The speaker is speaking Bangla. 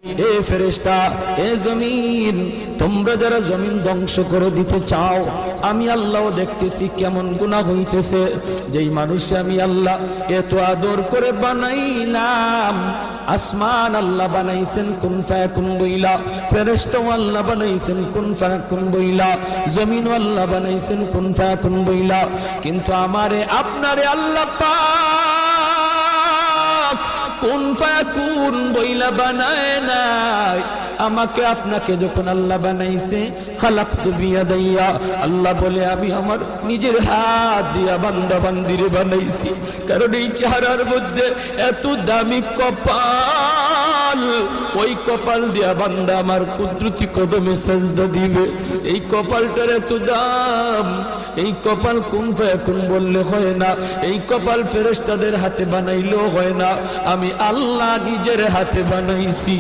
এ ফেরেশতা, এ জমিন, তোমরা যারা জমিন ধ্বংস করে দিতে চাও, আমি আল্লাহ দেখতেছি কেমন গুনাহ হইতেছে। যেই মানুষে আমি আল্লাহ এত আদর করে বানাইলাম, আসমান আল্লাহ বানাইছেন কুন ফায়াকুন বইলা, ফেরেশতাও আল্লাহ বানাইছেন কুন ফায়াকুন বইলা, জমিনও আল্লাহ বানাইছেন কুন ফায়াকুন বইলা, কিন্তু আমারে আপনারে আল্লাহ পাক কুন ফায়াকুন বইলা বানায় নাই। আমাকে আপনাকে যখন আল্লাহ বানাইছে, খালাকতু বিয়াদাইয়া, আল্লাহ বলে আমি আমার নিজের হাত দিয়া বান্দা বান্দিরে বানাইছি। কারণ এই চেহারার মধ্যে এত দামি কপাল, ওই কপাল দিয়া বান্দা আমার কুদরতি কদমে সাজদা দিবে। এই কপালটার এত দাম, এই কপাল কুন ফায়াকুন বললে হয় না, এই কপাল ফেরেশতাদের হাতে বানাইলেও হয় না, আমি আল্লাহ নিজের হাতে বানাইছি।